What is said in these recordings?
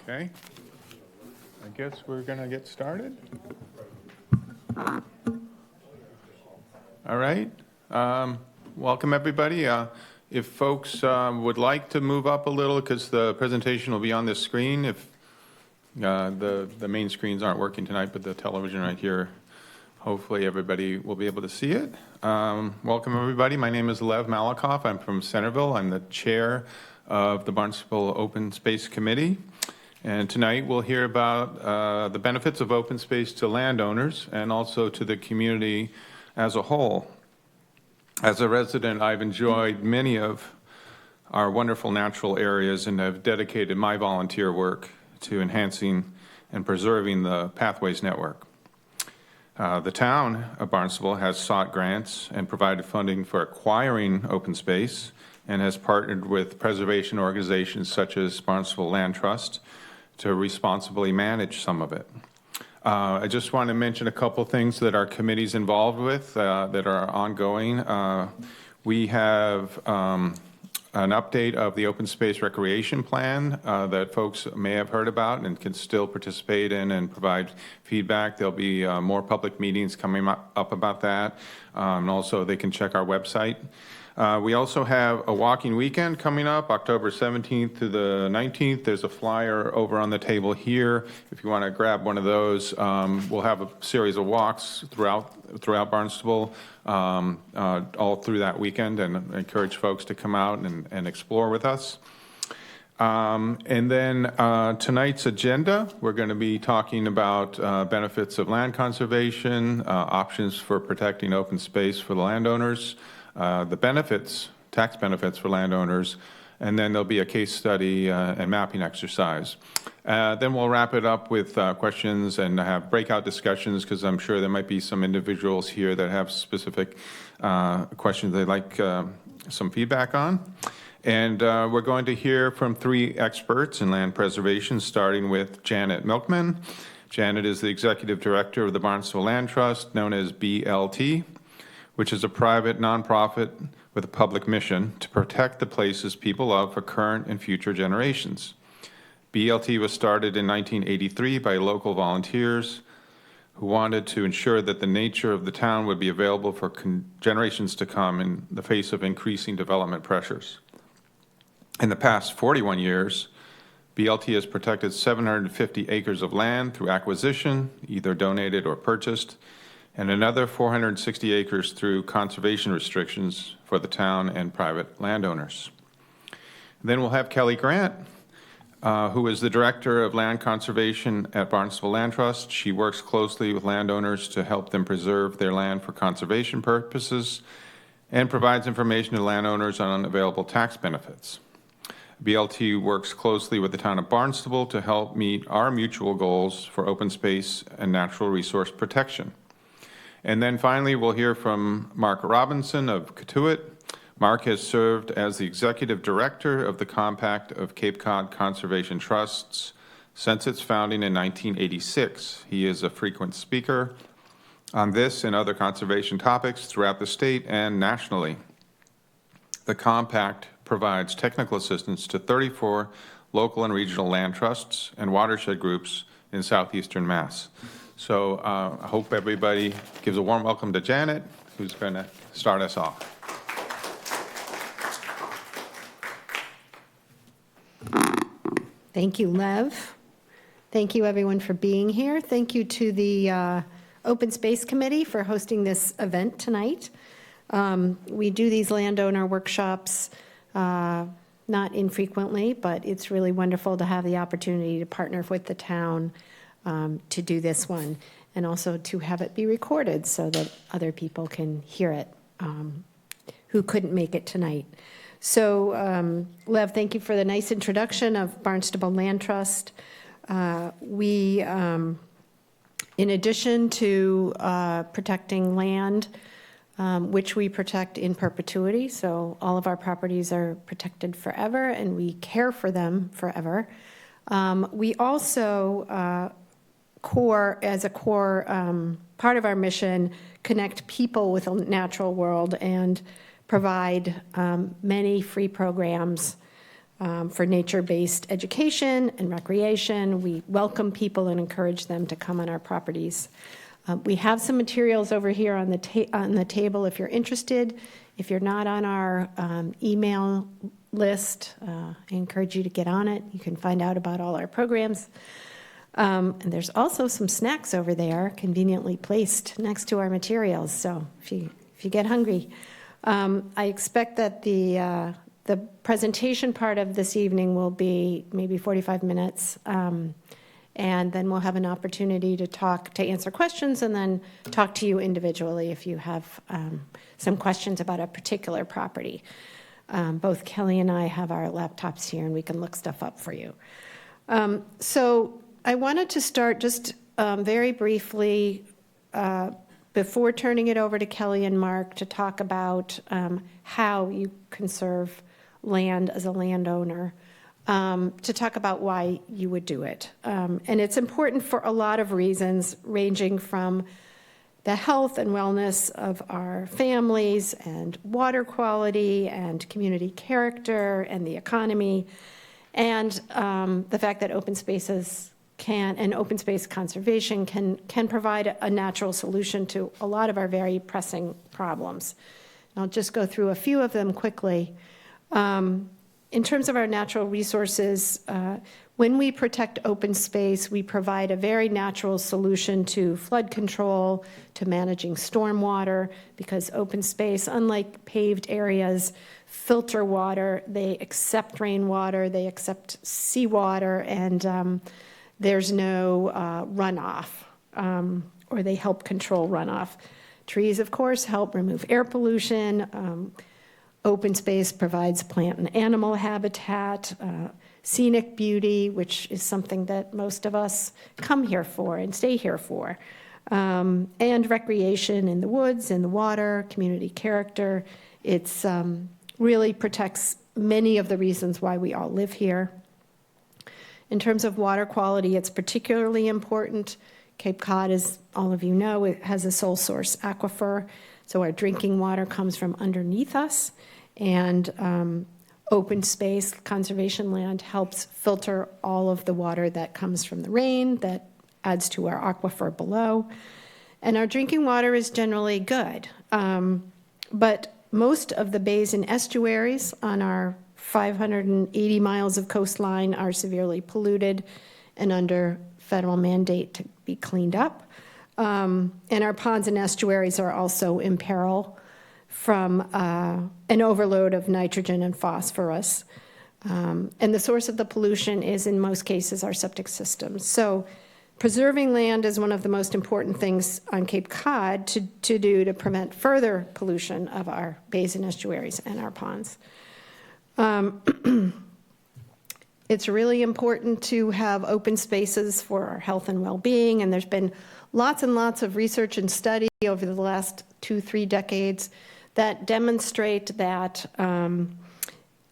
Okay, I guess we're going to get started. All right, welcome everybody. If folks would like to move up a little, because the presentation will be on this screen. If the main screens aren't working tonight, but the television right here, hopefully everybody will be able to see it. Welcome everybody. My name is Lev Malakoff. I'm from Centerville. I'm the chair of the Barnstable Open Space Committee. And tonight we'll hear about the benefits of open space to landowners and also to the community as a whole. As a resident, I've enjoyed many of our wonderful natural areas and have dedicated my volunteer work to enhancing and preserving the Pathways Network. The town of Barnstable has sought grants and provided funding for acquiring open space and has partnered with preservation organizations such as Barnstable Land Trust to responsibly manage some of it. I just want to mention a couple things that our committee's involved with that are ongoing. We have an update of the open space recreation plan that folks may have heard about and can still participate in and provide feedback. There'll be more public meetings coming up about that. And also they can check our website. We also have a walking weekend coming up, October 17th to the 19th. There's a flyer over on the table here. If you want to grab one of those, we'll have a series of walks throughout Barnstable all through that weekend, and I encourage folks to come out and explore with us. And then tonight's agenda, we're going to be talking about benefits of land conservation, options for protecting open space for the landowners, the benefits, tax benefits for landowners, and then there'll be a case study and mapping exercise. Then we'll wrap it up with questions and have breakout discussions, because I'm sure there might be some individuals here that have specific questions they'd like some feedback on. And we're going to hear from three experts in land preservation, starting with Janet Milkman. Janet is the executive director of the Barnstable Land Trust, known as BLT, which is a private nonprofit with a public mission to protect the places people love for current and future generations. BLT was started in 1983 by local volunteers who wanted to ensure that the nature of the town would be available for generations to come in the face of increasing development pressures. In the past 41 years, BLT has protected 750 acres of land through acquisition, either donated or purchased, and another 460 acres through conservation restrictions for the town and private landowners. Then we'll have Kelly Grant, who is the Director of Land Conservation at Barnstable Land Trust. She works closely with landowners to help them preserve their land for conservation purposes and provides information to landowners on available tax benefits. BLT works closely with the town of Barnstable to help meet our mutual goals for open space and natural resource protection. And then finally, we'll hear from Mark Robinson of Cotuit. Mark has served as the executive director of the Compact of Cape Cod Conservation Trusts since its founding in 1986. He is a frequent speaker on this and other conservation topics throughout the state and nationally. The Compact provides technical assistance to 34 local and regional land trusts and watershed groups in southeastern Mass. So I hope everybody gives a warm welcome to Janet, who's going to start us off. Thank you, Lev. Thank you, everyone, for being here. Thank you to the Open Space Committee for hosting this event tonight. We do these landowner workshops not infrequently, but it's really wonderful to have the opportunity to partner with the town to do this one, and also to have it be recorded so that other people can hear it who couldn't make it tonight. So, Lev, thank you for the nice introduction of Barnstable Land Trust. We, in addition to protecting land, which we protect in perpetuity, so all of our properties are protected forever and we care for them forever, we also as a core part of our mission, connect people with the natural world and provide many free programs for nature-based education and recreation. We welcome people and encourage them to come on our properties. We have some materials over here on the table if you're interested. If you're not on our email list, I encourage you to get on it. You can find out about all our programs. And there's also some snacks over there, conveniently placed next to our materials. So if you get hungry, I expect that the presentation part of this evening will be maybe 45 minutes. And then we'll have an opportunity to answer questions and then talk to you individually if you have some questions about a particular property. Both Kelly and I have our laptops here and we can look stuff up for you. So I wanted to start just very briefly before turning it over to Kelly and Mark to talk about how you conserve land as a landowner. To talk about why you would do it. And it's important for a lot of reasons, ranging from the health and wellness of our families and water quality and community character and the economy, and the fact that open spaces and open space conservation can provide a natural solution to a lot of our very pressing problems. And I'll just go through a few of them quickly. In terms of our natural resources, when we protect open space, we provide a very natural solution to flood control, to managing stormwater, because open space, unlike paved areas, filter water. They accept rainwater, they accept seawater, and there's no runoff, or they help control runoff. Trees, of course, help remove air pollution. Open space provides plant and animal habitat, scenic beauty, which is something that most of us come here for and stay here for, and recreation in the woods, in the water, community character. It's really protects many of the reasons why we all live here. In terms of water quality, it's particularly important. Cape Cod, as all of you know, it has a sole source aquifer, so our drinking water comes from underneath us. And open space, conservation land, helps filter all of the water that comes from the rain, that adds to our aquifer below. And our drinking water is generally good. But most of the bays and estuaries on our 580 miles of coastline are severely polluted and under federal mandate to be cleaned up. And our ponds and estuaries are also in peril from an overload of nitrogen and phosphorus. And the source of the pollution is, in most cases, our septic systems. So preserving land is one of the most important things on Cape Cod to do to prevent further pollution of our bays and estuaries and our ponds. It's really important to have open spaces for our health and well-being, and there's been lots and lots of research and study over the last 2-3 decades that demonstrate that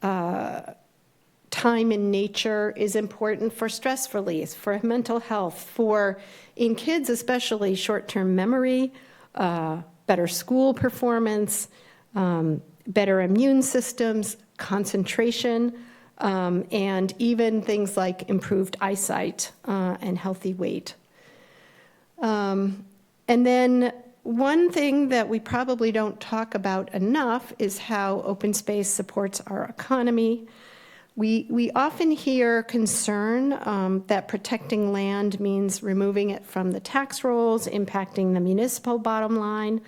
time in nature is important for stress release, for mental health, for, in kids especially, short-term memory, better school performance, better immune systems, concentration, and even things like improved eyesight and healthy weight. And then one thing that we probably don't talk about enough is how open space supports our economy. We often hear concern that protecting land means removing it from the tax rolls, impacting the municipal bottom line.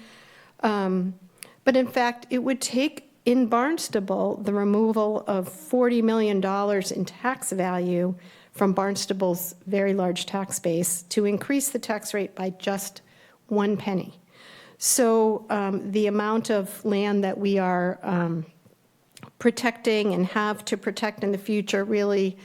But in fact, it would take in Barnstable the removal of $40 million in tax value from Barnstable's very large tax base to increase the tax rate by just 1 penny. So the amount of land that we are protecting and have to protect in the future really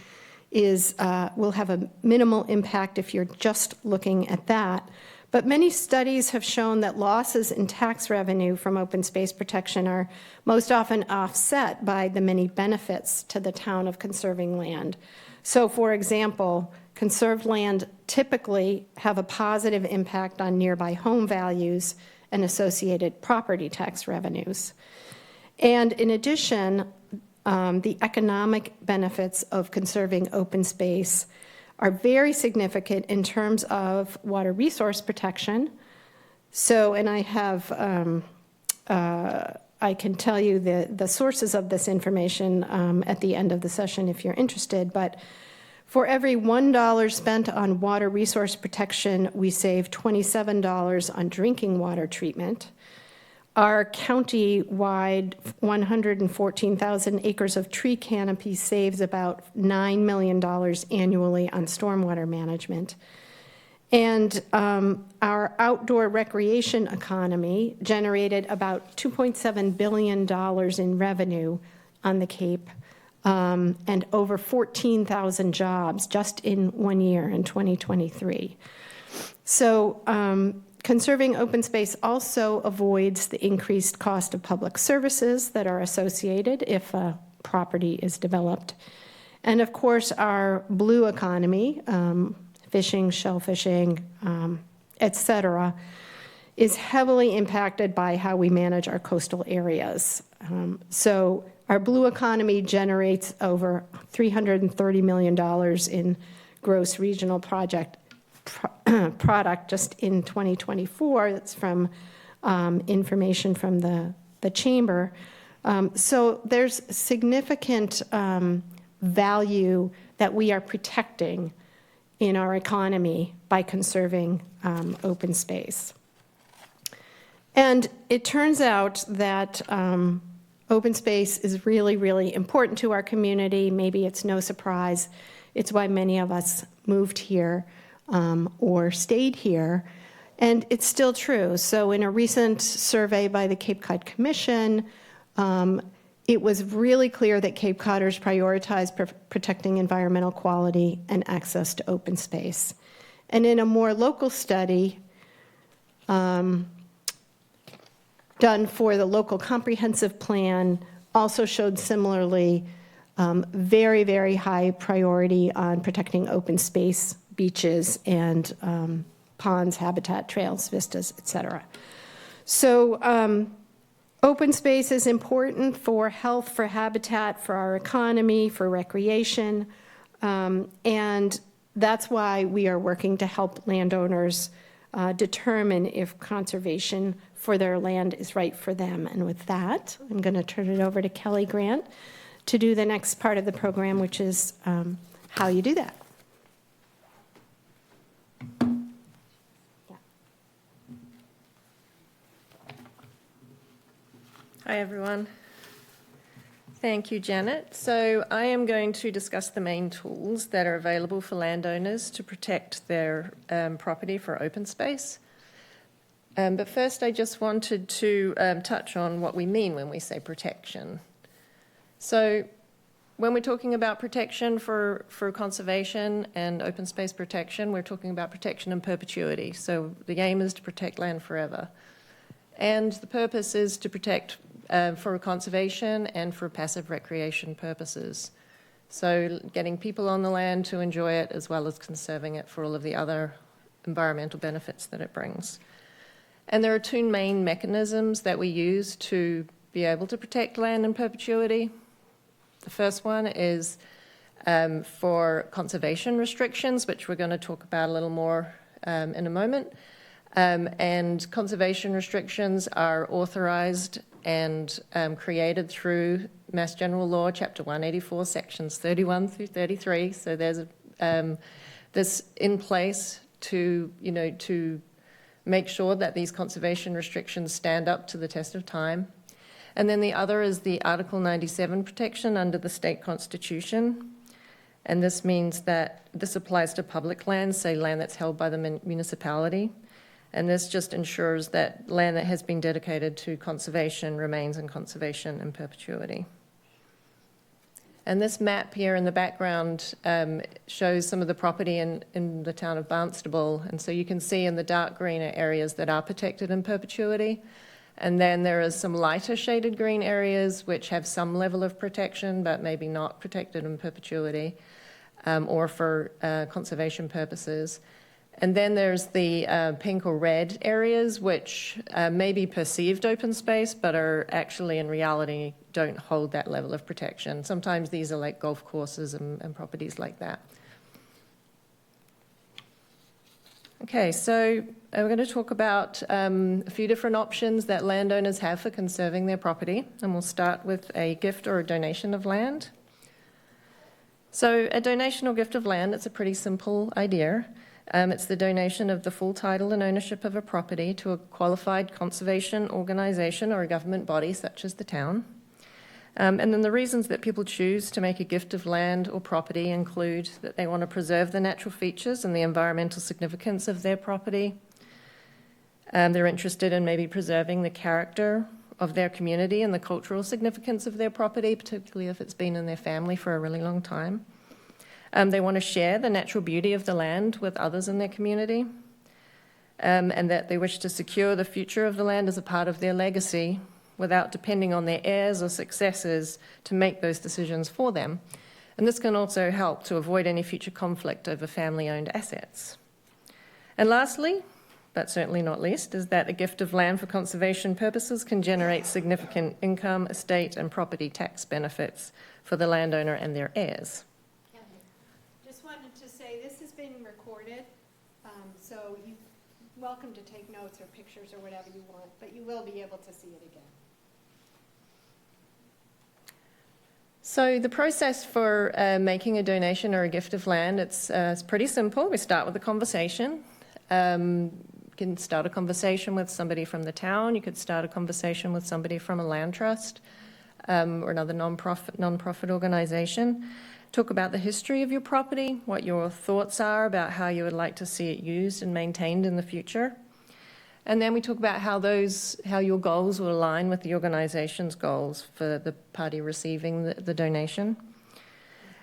is will have a minimal impact if you're just looking at that. But many studies have shown that losses in tax revenue from open space protection are most often offset by the many benefits to the town of conserving land. So, for example, conserved land typically have a positive impact on nearby home values and associated property tax revenues. And in addition, the economic benefits of conserving open space are very significant in terms of water resource protection. So, and I have, I can tell you the sources of this information at the end of the session if you're interested, but for every $1 spent on water resource protection, we save $27 on drinking water treatment. Our county-wide 114,000 acres of tree canopy saves about $9 million annually on stormwater management. And our outdoor recreation economy generated about $2.7 billion in revenue on the Cape, and over 14,000 jobs just in 1 year in 2023. So conserving open space also avoids the increased cost of public services that are associated if a property is developed. And of course, our blue economy, fishing, shellfishing, et cetera, is heavily impacted by how we manage our coastal areas. So our blue economy generates over $330 million in gross regional product just in 2024. That's from information from the chamber. So there's significant value that we are protecting in our economy by conserving open space. And it turns out that open space is really, really important to our community. Maybe it's no surprise. It's why many of us moved here or stayed here. And it's still true. So in a recent survey by the Cape Cod Commission, it was really clear that Cape Codders prioritize protecting environmental quality and access to open space. And in a more local study done for the local comprehensive plan, also showed similarly very, very high priority on protecting open space, beaches, and ponds, habitat, trails, vistas, et cetera. So open space is important for health, for habitat, for our economy, for recreation, and that's why we are working to help landowners determine if conservation for their land is right for them. And with that, I'm going to turn it over to Kelly Grant to do the next part of the program, which is how you do that. Hi, everyone. Thank you, Janet. So I am going to discuss the main tools that are available for landowners to protect their property for open space. But first, I just wanted to touch on what we mean when we say protection. So when we're talking about protection for conservation and open space protection, we're talking about protection in perpetuity. So the aim is to protect land forever. And the purpose is to protect for conservation and for passive recreation purposes. So getting people on the land to enjoy it as well as conserving it for all of the other environmental benefits that it brings. And there are two main mechanisms that we use to be able to protect land in perpetuity. The first one is for conservation restrictions, which we're going to talk about a little more in a moment. And conservation restrictions are authorized and created through Mass General Law, Chapter 184, Sections 31 through 33. So there's this in place to, to make sure that these conservation restrictions stand up to the test of time. And then the other is the Article 97 protection under the state constitution. And this means that this applies to public lands, say land that's held by the municipality. And this just ensures that land that has been dedicated to conservation remains in conservation in perpetuity. And this map here in the background shows some of the property in the town of Barnstable. And so you can see in the dark green are areas that are protected in perpetuity. And then there is some lighter shaded green areas which have some level of protection, but maybe not protected in perpetuity or for conservation purposes. And then there's the pink or red areas, which may be perceived open space, but are actually in reality don't hold that level of protection. Sometimes these are like golf courses and properties like that. Okay, so we're going to talk about a few different options that landowners have for conserving their property, and we'll start with a gift or a donation of land. So a donation or gift of land, it's a pretty simple idea. It's the donation of the full title and ownership of a property to a qualified conservation organisation or a government body such as the town. And then the reasons that people choose to make a gift of land or property include that they want to preserve the natural features and the environmental significance of their property. They're interested in maybe preserving the character of their community and the cultural significance of their property, particularly if it's been in their family for a really long time. They want to share the natural beauty of the land with others in their community, and that they wish to secure the future of the land as a part of their legacy without depending on their heirs or successors to make those decisions for them. And this can also help to avoid any future conflict over family-owned assets. And lastly, but certainly not least, is that a gift of land for conservation purposes can generate significant income, estate, and property tax benefits for the landowner and their heirs. Just wanted to say this is being recorded, so you're welcome to take notes or pictures or whatever you want, but you will be able to see it again. So the process for making a donation or a gift of land, it's pretty simple. We start with a conversation. You can start a conversation with somebody from the town. You could start a conversation with somebody from a land trust or another non-profit organization. Talk about the history of your property, what your thoughts are about how you would like to see it used and maintained in the future. And then we talk about how your goals will align with the organization's goals for the party receiving the donation.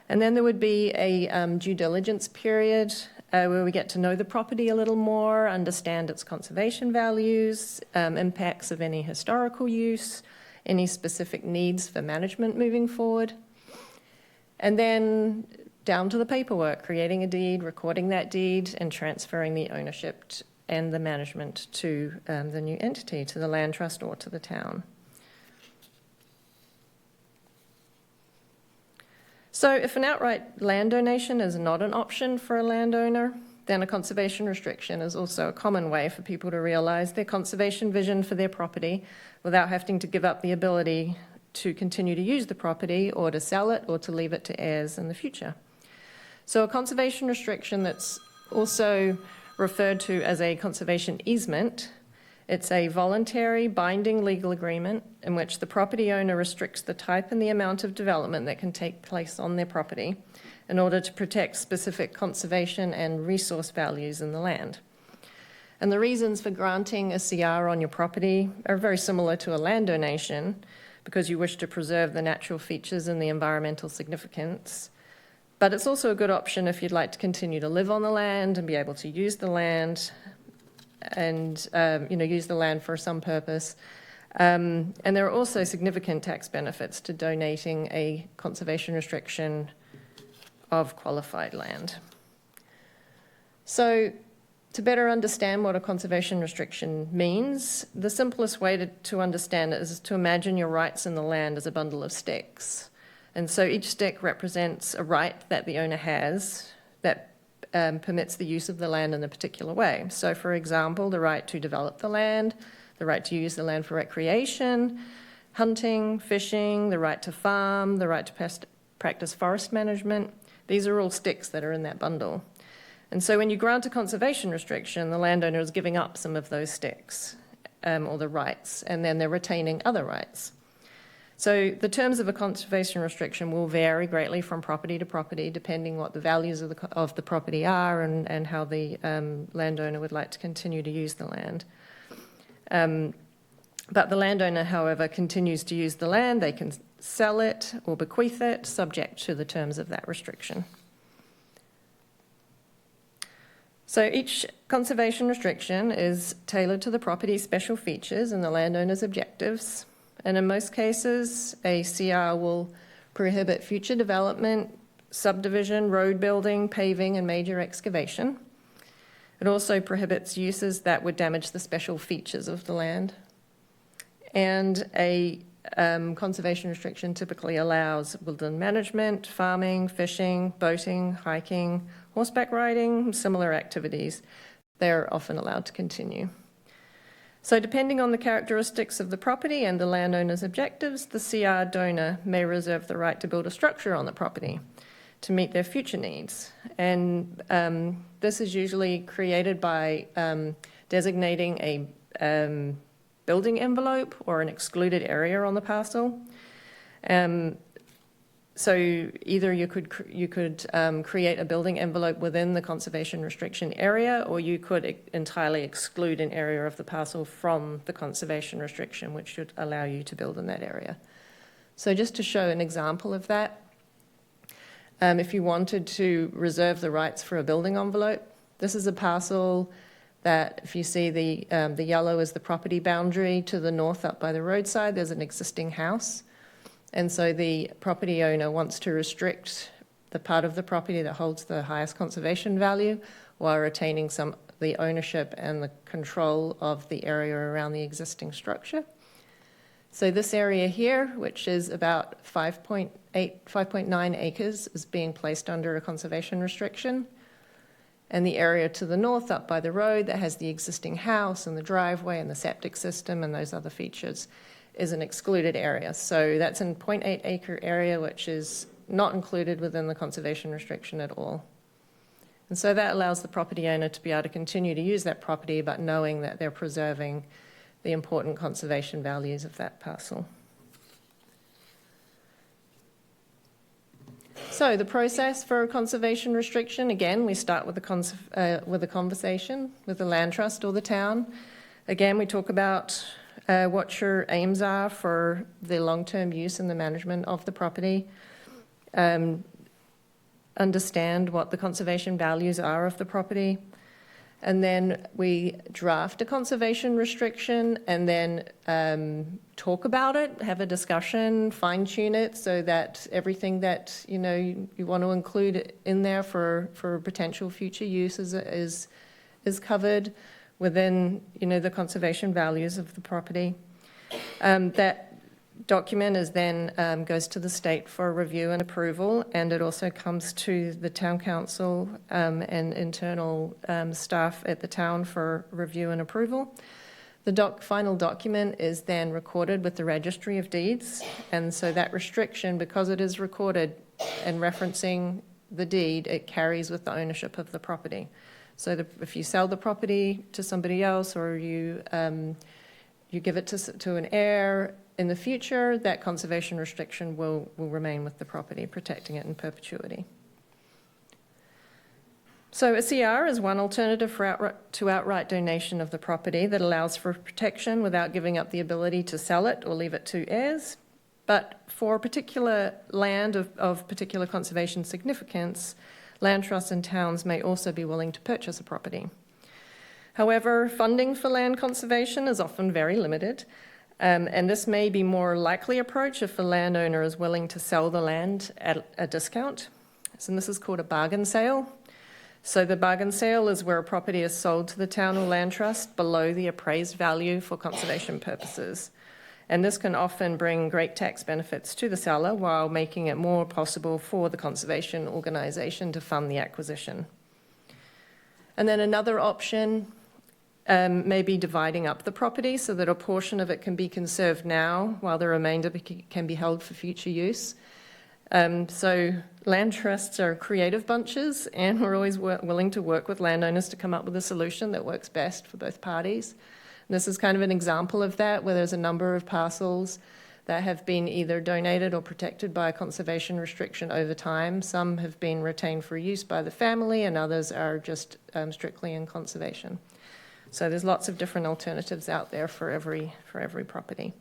And then there would be a due diligence period where we get to know the property a little more, understand its conservation values, impacts of any historical use, any specific needs for management moving forward. And then down to the paperwork, creating a deed, recording that deed, and transferring the ownership and the management to the new entity, to the land trust or to the town. So if an outright land donation is not an option for a landowner, then a conservation restriction is also a common way for people to realise their conservation vision for their property without having to give up the ability to continue to use the property or to sell it or to leave it to heirs in the future. So a conservation restriction that's also referred to as a conservation easement. It's a voluntary binding legal agreement in which the property owner restricts the type and the amount of development that can take place on their property in order to protect specific conservation and resource values in the land. And the reasons for granting a CR on your property are very similar to a land donation because you wish to preserve the natural features and the environmental significance. But it's also a good option if you'd like to continue to live on the land and be able to use the land and use the land for some purpose. And there are also significant tax benefits to donating a conservation restriction of qualified land. So to better understand what a conservation restriction means, the simplest way to understand it is to imagine your rights in the land as a bundle of sticks. And so each stick represents a right that the owner has that permits the use of the land in a particular way. So, for example, the right to develop the land, the right to use the land for recreation, hunting, fishing, the right to farm, the right to practice forest management. These are all sticks that are in that bundle. And so when you grant a conservation restriction, the landowner is giving up some of those sticks or the rights, and then they're retaining other rights. So the terms of a conservation restriction will vary greatly from property to property, depending what the values of the property are and how the landowner would like to continue to use the land. But the landowner, however, continues to use the land. They can sell it or bequeath it, subject to the terms of that restriction. So each conservation restriction is tailored to the property's special features and the landowner's objectives. And in most cases, a CR will prohibit future development, subdivision, road building, paving, and major excavation. It also prohibits uses that would damage the special features of the land. And a conservation restriction typically allows woodland management, farming, fishing, boating, hiking, horseback riding, similar activities. They're often allowed to continue. So depending on the characteristics of the property and the landowner's objectives, the CR donor may reserve the right to build a structure on the property to meet their future needs. And this is usually created by designating a building envelope or an excluded area on the parcel. So either you could create a building envelope within the conservation restriction area, or you could entirely exclude an area of the parcel from the conservation restriction, which should allow you to build in that area. So just to show an example of that, if you wanted to reserve the rights for a building envelope, this is a parcel that, if you see the yellow is the property boundary to the north up by the roadside, there's an existing house. And so the property owner wants to restrict the part of the property that holds the highest conservation value while retaining the ownership and the control of the area around the existing structure. So this area here, which is about 5.9 acres, is being placed under a conservation restriction. And the area to the north up by the road that has the existing house and the driveway and the septic system and those other features is an excluded area. So that's a 0.8 acre area, which is not included within the conservation restriction at all. And so that allows the property owner to be able to continue to use that property, but knowing that they're preserving the important conservation values of that parcel. So the process for a conservation restriction, again, we start with a conversation with the land trust or the town. Again, we talk about what your aims are for the long-term use and the management of the property. Understand what the conservation values are of the property. And then we draft a conservation restriction and then talk about it, have a discussion, fine-tune it so that everything that you want to include in there for potential future use is covered within the conservation values of the property. That document is then goes to the state for review and approval, and it also comes to the town council and internal staff at the town for review and approval. The final document is then recorded with the Registry of Deeds, and so that restriction, because it is recorded and referencing the deed, it carries with the ownership of the property. So if you sell the property to somebody else, or you give it to an heir in the future, that conservation restriction will remain with the property, protecting it in perpetuity. So a CR is one alternative to outright donation of the property that allows for protection without giving up the ability to sell it or leave it to heirs. But for particular land of particular conservation significance, land trusts and towns may also be willing to purchase a property. However, funding for land conservation is often very limited, and this may be more likely approach if the landowner is willing to sell the land at a discount. So this is called a bargain sale. So the bargain sale is where a property is sold to the town or land trust below the appraised value for conservation purposes. And this can often bring great tax benefits to the seller while making it more possible for the conservation organisation to fund the acquisition. And then another option may be dividing up the property so that a portion of it can be conserved now while the remainder can be held for future use. So land trusts are creative bunches, and we're always willing to work with landowners to come up with a solution that works best for both parties. And this is kind of an example of that, where there's a number of parcels that have been either donated or protected by a conservation restriction over time. Some have been retained for use by the family, and others are just strictly in conservation. So there's lots of different alternatives out there for every property.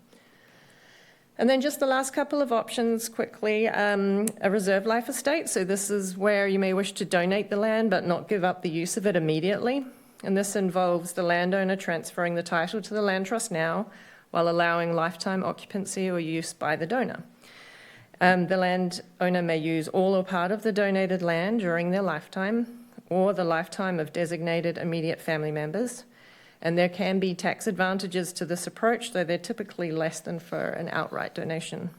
And then just the last couple of options quickly, a reserve life estate. So this is where you may wish to donate the land but not give up the use of it immediately. And this involves the landowner transferring the title to the land trust now while allowing lifetime occupancy or use by the donor. The landowner may use all or part of the donated land during their lifetime. or the lifetime of designated immediate family members. And there can be tax advantages to this approach, though they're typically less than for an outright donation.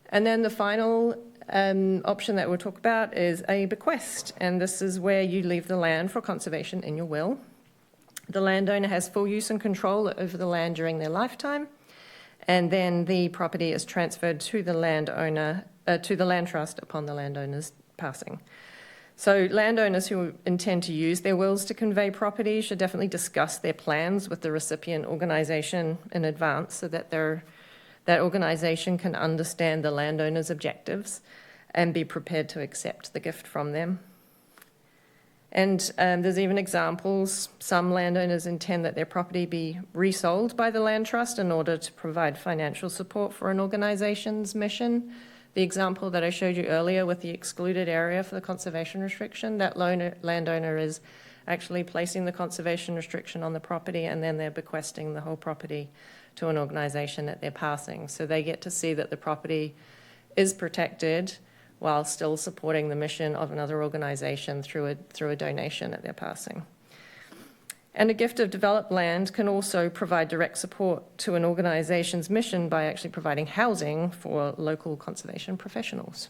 And then the final option that we'll talk about is a bequest, and this is where you leave the land for conservation in your will. The landowner has full use and control over the land during their lifetime, and then the property is transferred to the landowner, to the land trust upon the landowner's passing. So landowners who intend to use their wills to convey property should definitely discuss their plans with the recipient organisation in advance so that that organisation can understand the landowner's objectives and be prepared to accept the gift from them. And there's even examples. Some landowners intend that their property be resold by the land trust in order to provide financial support for an organisation's mission. The example that I showed you earlier with the excluded area for the conservation restriction, that landowner is actually placing the conservation restriction on the property, and then they're bequesting the whole property to an organisation at their passing. So they get to see that the property is protected while still supporting the mission of another organisation through a donation at their passing. And a gift of developed land can also provide direct support to an organisation's mission by actually providing housing for local conservation professionals.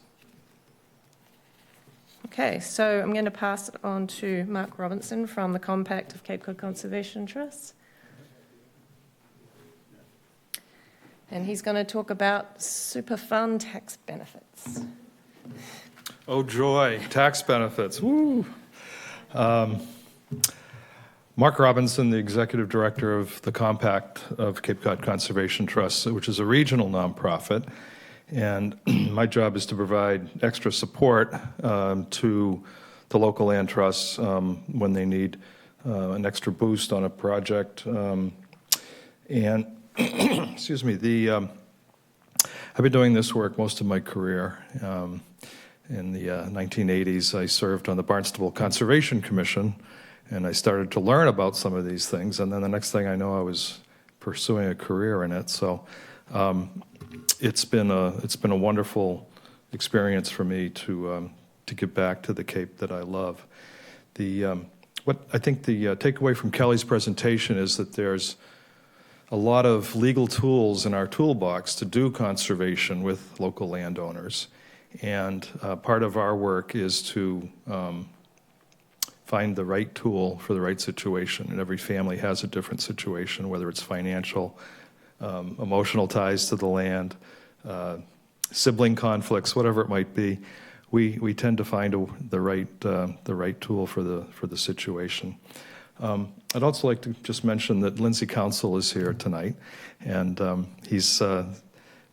Okay, so I'm going to pass it on to Mark Robinson from the Compact of Cape Cod Conservation Trust. And he's going to talk about super fun tax benefits. Oh joy, tax benefits, woo! Mark Robinson, the Executive Director of the Compact of Cape Cod Conservation Trust, which is a regional nonprofit, and my job is to provide extra support to the local land trusts when they need an extra boost on a project. And excuse me, I've been doing this work most of my career. In the 1980s, I served on the Barnstable Conservation Commission, and I started to learn about some of these things, and then the next thing I know, I was pursuing a career in it. So it's been a wonderful experience for me to give back to the Cape that I love. What I think the takeaway from Kelly's presentation is that there's a lot of legal tools in our toolbox to do conservation with local landowners. And part of our work is to find the right tool for the right situation. And every family has a different situation, whether it's financial, emotional ties to the land, sibling conflicts, whatever it might be. We tend to find the right tool for the situation. I'd also like to just mention that Lindsay Council is here tonight, and he's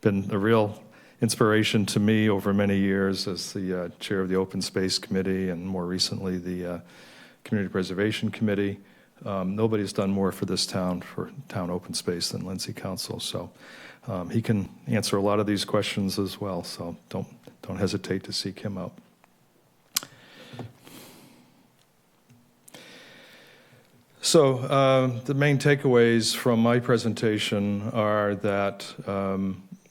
been a real inspiration to me over many years as the chair of the Open Space Committee and more recently the Community Preservation Committee. Nobody's done more for this town, for town open space, than Lindsay Council, so he can answer a lot of these questions as well, so don't hesitate to seek him out. So the main takeaways from my presentation are that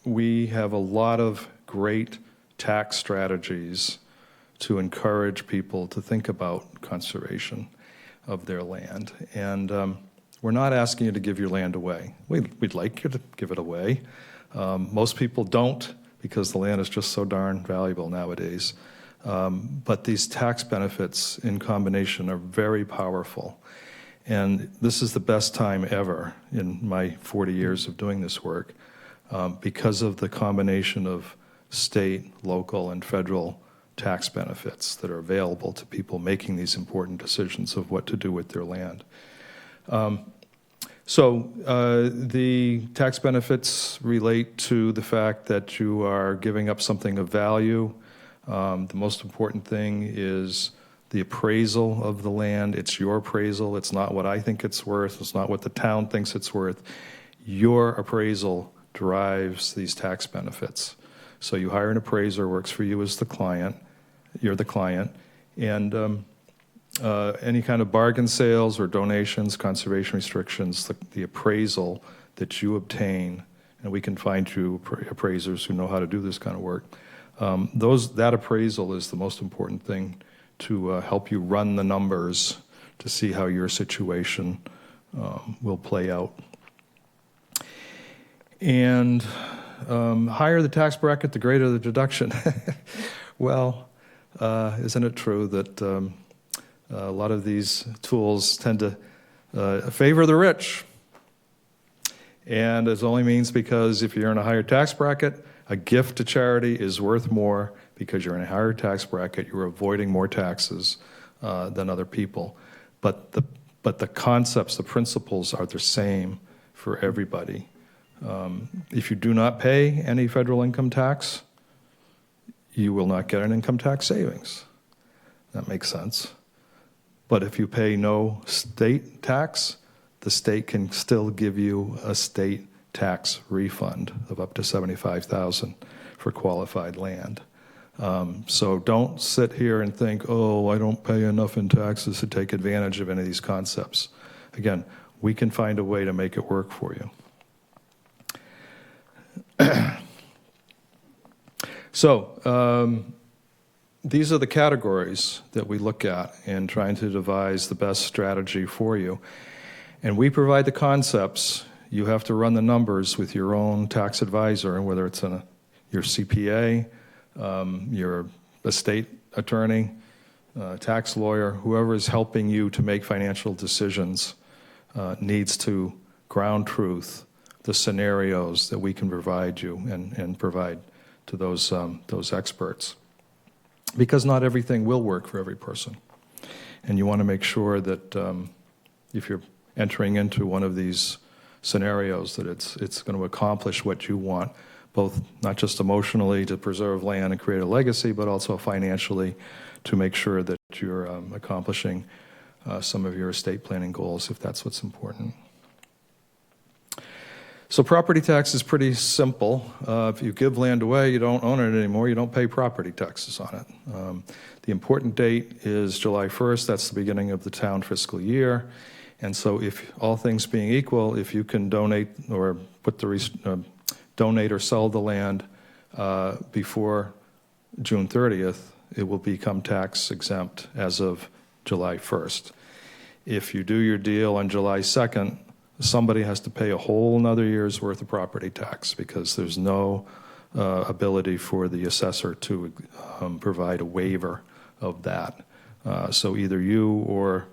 we have a lot of great tax strategies to encourage people to think about conservation of their land. And we're not asking you to give your land away. We'd like you to give it away. Most people don't, because the land is just so darn valuable nowadays. But these tax benefits in combination are very powerful. And this is the best time ever in my 40 years of doing this work because of the combination of state, local, and federal tax benefits that are available to people making these important decisions of what to do with their land. So the tax benefits relate to the fact that you are giving up something of value. The most important thing is the appraisal of the land. It's your appraisal. It's not what I think it's worth. It's not what the town thinks it's worth. Your appraisal drives these tax benefits. So you hire an appraiser, works for you as the client. You're the client. And any kind of bargain sales or donations, conservation restrictions, the appraisal that you obtain, and we can find you appraisers who know how to do this kind of work, that appraisal is the most important thing to help you run the numbers to see how your situation will play out. And higher the tax bracket, the greater the deduction. Well, isn't it true that a lot of these tools tend to favor the rich? And it only means because if you're in a higher tax bracket, a gift to charity is worth more because you're in a higher tax bracket, you're avoiding more taxes than other people. But the concepts, the principles are the same for everybody. If you do not pay any federal income tax, you will not get an income tax savings. That makes sense. But if you pay no state tax, the state can still give you a state tax refund of up to $75,000 for qualified land. So don't sit here and think, oh, I don't pay enough in taxes to take advantage of any of these concepts. Again, we can find a way to make it work for you. So these are the categories that we look at in trying to devise the best strategy for you. And we provide the concepts. You have to run the numbers with your own tax advisor, whether it's your CPA, your estate attorney, tax lawyer, whoever is helping you to make financial decisions needs to ground truth the scenarios that we can provide you and provide to those experts. Because not everything will work for every person. And you want to make sure that if you're entering into one of these scenarios that it's going to accomplish what you want, both not just emotionally to preserve land and create a legacy, but also financially to make sure that you're accomplishing some of your estate planning goals, if that's what's important. So property tax is pretty simple. If you give land away, you don't own it anymore, you don't pay property taxes on it. The important date is July 1st. That's the beginning of the town fiscal year. And so if all things being equal, if you can donate or donate or sell the land before June 30th, it will become tax exempt as of July 1st. If you do your deal on July 2nd, somebody has to pay a whole nother year's worth of property tax because there's no ability for the assessor to provide a waiver of that. So either you or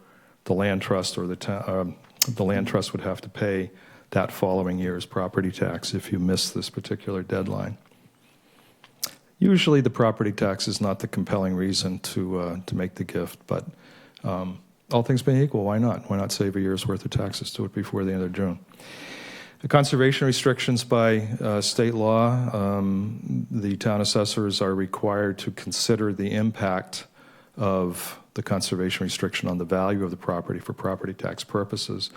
the land trust or the land trust would have to pay that following year's property tax if you miss this particular deadline. Usually the property tax is not the compelling reason to make the gift, but all things being equal, why not? Why not save a year's worth of taxes? Do it before the end of June. The conservation restrictions by state law, the town assessors are required to consider the impact of the conservation restriction on the value of the property for property tax purposes.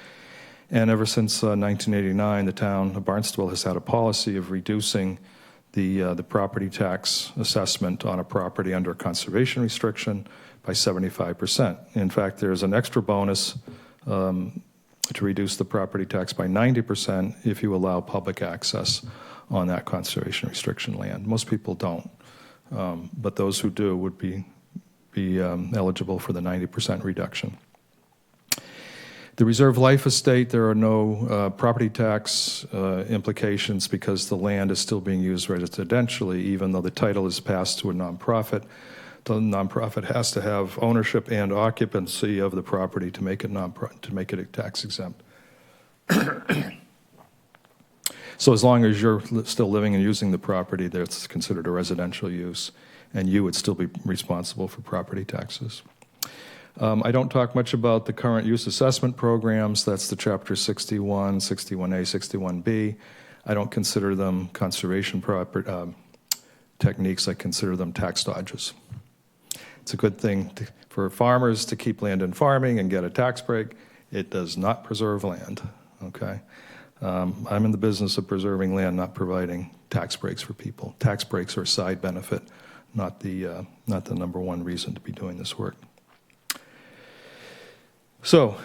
And ever since 1989, the town of Barnstable has had a policy of reducing the property tax assessment on a property under a conservation restriction by 75%. In fact, there's an extra bonus to reduce the property tax by 90% if you allow public access on that conservation restriction land. Most people don't, but those who do would be eligible for the 90% reduction. The reserve life estate, there are no property tax implications because the land is still being used residentially, even though the title is passed to a nonprofit. The nonprofit has to have ownership and occupancy of the property to make it tax exempt. So as long as you're still living and using the property, that's considered a residential use, and you would still be responsible for property taxes. I don't talk much about the current use assessment programs. That's the Chapter 61, 61A, 61B. I don't consider them conservation techniques. I consider them tax dodges. It's a good thing for farmers to keep land in farming and get a tax break. It does not preserve land, okay? I'm in the business of preserving land, not providing tax breaks for people. Tax breaks are a side benefit, not the number one reason to be doing this work. So,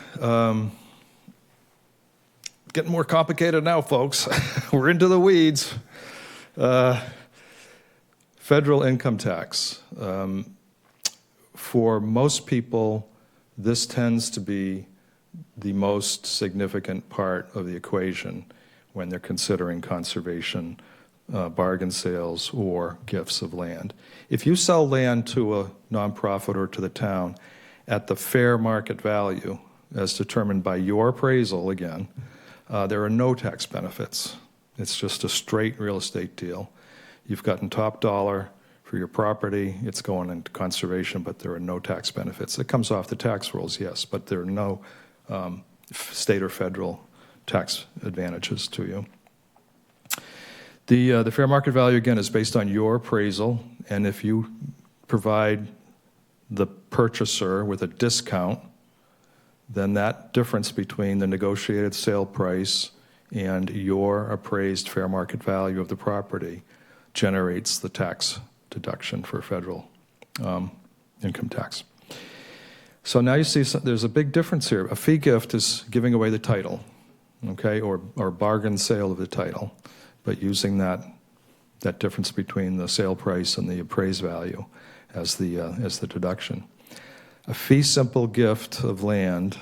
getting more complicated now, folks. We're into the weeds. Federal income tax. for most people, this tends to be the most significant part of the equation when they're considering conservation, bargain sales, or gifts of land. If you sell land to a nonprofit or to the town at the fair market value, as determined by your appraisal again, there are no tax benefits. It's just a straight real estate deal. You've gotten top dollar for your property, it's going into conservation, but there are no tax benefits. It comes off the tax rolls, yes, but there are no state or federal tax advantages to you. The fair market value, again, is based on your appraisal, and if you provide the purchaser with a discount, then that difference between the negotiated sale price and your appraised fair market value of the property generates the tax deduction for federal income tax. So now you see there's a big difference here. A fee gift is giving away the title, okay, or bargain sale of the title, but using that difference between the sale price and the appraised value as the deduction. A fee simple gift of land,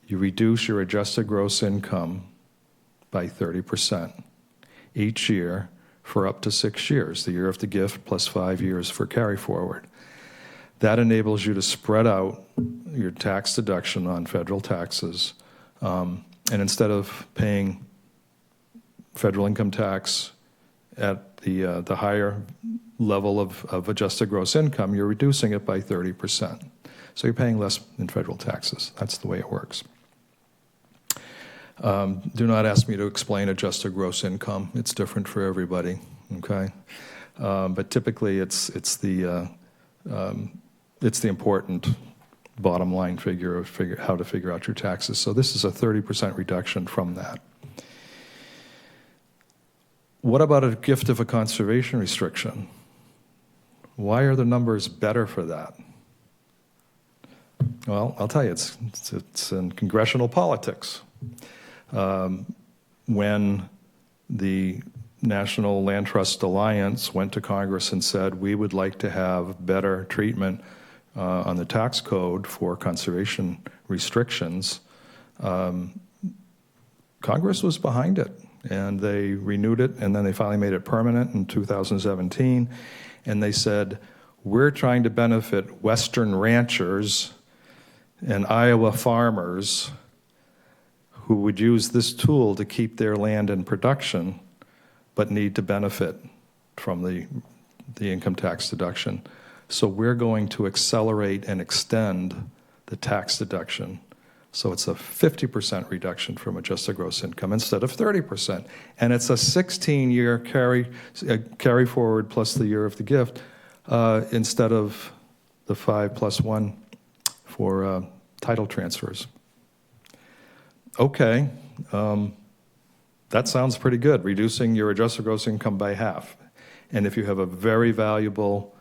you reduce your adjusted gross income by 30% each year for up to 6 years, the year of the gift plus 5 years for carry forward. That enables you to spread out your tax deduction on federal taxes, and instead of paying federal income tax at the higher level of adjusted gross income, you're reducing it by 30%. So you're paying less in federal taxes. That's the way it works. Do not ask me to explain adjusted gross income. It's different for everybody, okay? But typically it's the important bottom line figure of how to figure out your taxes. So this is a 30% reduction from that. What about a gift of a conservation restriction? Why are the numbers better for that? Well, I'll tell you, it's in congressional politics. When the National Land Trust Alliance went to Congress and said, we would like to have better treatment on the tax code for conservation restrictions, Congress was behind it, and they renewed it, and then they finally made it permanent in 2017, and they said, we're trying to benefit Western ranchers and Iowa farmers who would use this tool to keep their land in production, but need to benefit from the income tax deduction. So we're going to accelerate and extend the tax deduction. So it's a 50% reduction from adjusted gross income instead of 30%. And it's a 16-year carry forward plus the year of the gift instead of the 5+1 for title transfers. Okay, that sounds pretty good, reducing your adjusted gross income by half. And if you have a very valuable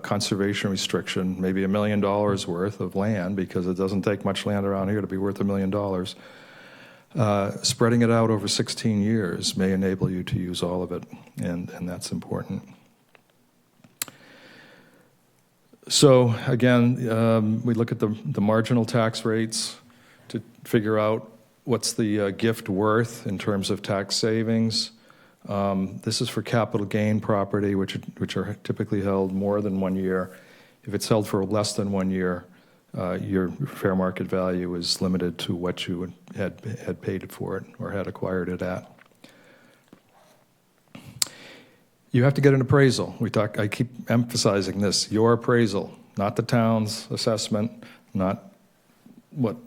conservation restriction, maybe $1 million worth of land, because it doesn't take much land around here to be worth $1 million, spreading it out over 16 years may enable you to use all of it, and that's important. So again, we look at the marginal tax rates to figure out what's the gift worth in terms of tax savings. This is for capital gain property, which are typically held more than 1 year. If it's held for less than 1 year, your fair market value is limited to what you had paid for it or had acquired it at. You have to get an appraisal. I keep emphasizing this, your appraisal, not the town's assessment, not what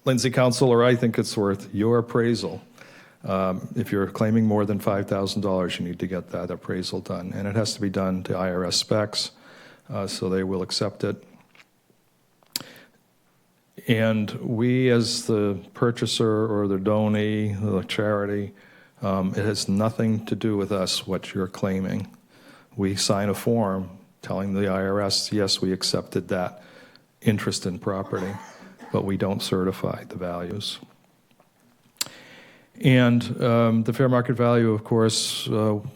Lindsay Council or I think it's worth, your appraisal. If you're claiming more than $5,000, you need to get that appraisal done. And it has to be done to IRS specs, so they will accept it. And we, as the purchaser or the donee, the charity, it has nothing to do with us what you're claiming. We sign a form telling the IRS, yes, we accepted that interest in property, but we don't certify the values. And the fair market value, of course,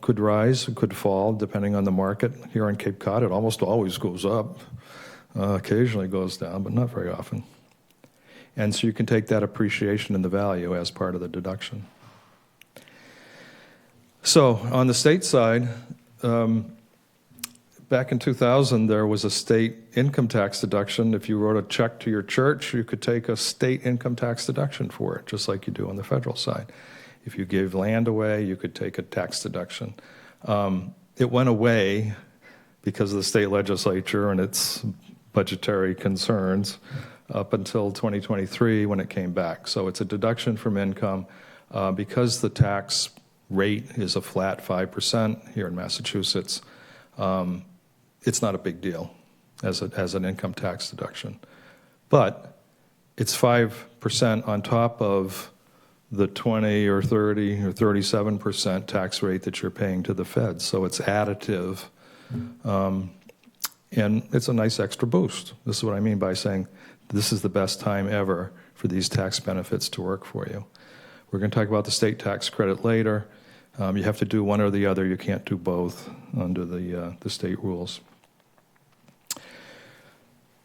could rise, could fall, depending on the market. Here on Cape Cod, it almost always goes up. occasionally goes down, but not very often. And so you can take that appreciation in the value as part of the deduction. So on the state side, back in 2000, there was a state income tax deduction. If you wrote a check to your church, you could take a state income tax deduction for it, just like you do on the federal side. If you gave land away, you could take a tax deduction. It went away because of the state legislature and its budgetary concerns up until 2023 when it came back. So it's a deduction from income. Because the tax rate is a flat 5% here in Massachusetts, it's not a big deal as an income tax deduction. But it's 5% on top of the 20 or 30 or 37% tax rate that you're paying to the feds. So it's additive. And it's a nice extra boost. This is what I mean by saying this is the best time ever for these tax benefits to work for you. We're going to talk about the state tax credit later. You have to do one or the other. You can't do both under the state rules.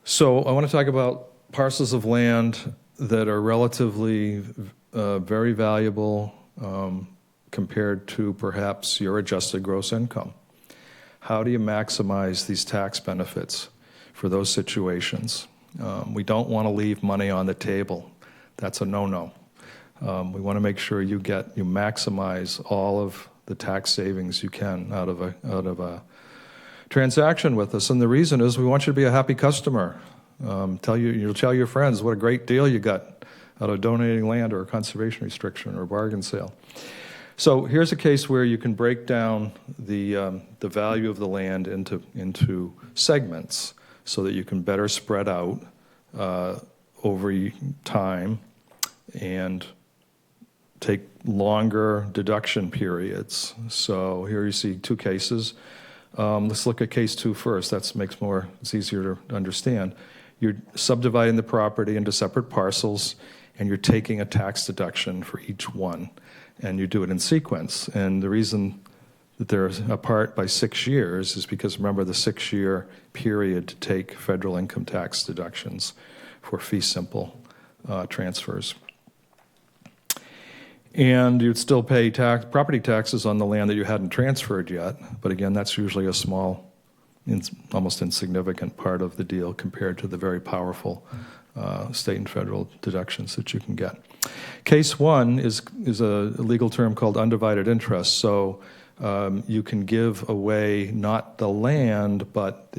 So I want to talk about parcels of land that are relatively very valuable compared to perhaps your adjusted gross income. How do you maximize these tax benefits for those situations? We don't want to leave money on the table. That's a no-no. We want to make sure you maximize all of the tax savings you can out of a transaction with us. And the reason is we want you to be a happy customer. You'll tell your friends what a great deal you got out of donating land or a conservation restriction or a bargain sale. So here's a case where you can break down the value of the land into segments so that you can better spread out over time and take longer deduction periods. So here you see two cases. Let's look at case 2 first. It's easier to understand. You're subdividing the property into separate parcels, and you're taking a tax deduction for each one. And you do it in sequence. And the reason that they're apart by 6 years is because, remember, the 6-year period to take federal income tax deductions for fee simple transfers. And you'd still pay property taxes on the land that you hadn't transferred yet. But again, that's usually a small, almost insignificant part of the deal compared to the very powerful state and federal deductions that you can get. Case 1 is a legal term called undivided interest. So you can give away not the land, but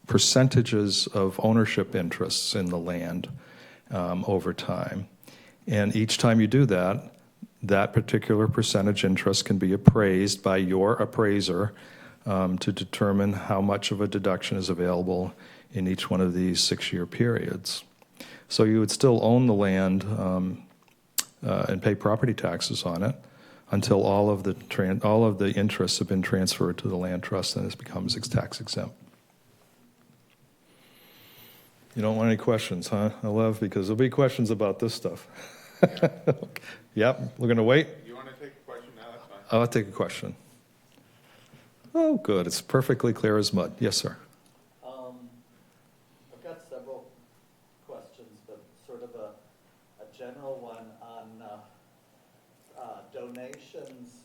percentages of ownership interests in the land over time. And each time you do that, that particular percentage interest can be appraised by your appraiser to determine how much of a deduction is available in each one of these 6-year periods. So you would still own the land and pay property taxes on it until all of the interests have been transferred to the land trust and it becomes tax exempt. You don't want any questions, huh? I love because there'll be questions about this stuff. Yep, we're going to wait. You want to take a question now? That's fine. I'll take a question. Oh, good. It's perfectly clear as mud. Yes, sir. I've got several questions, but sort of a general one on donations.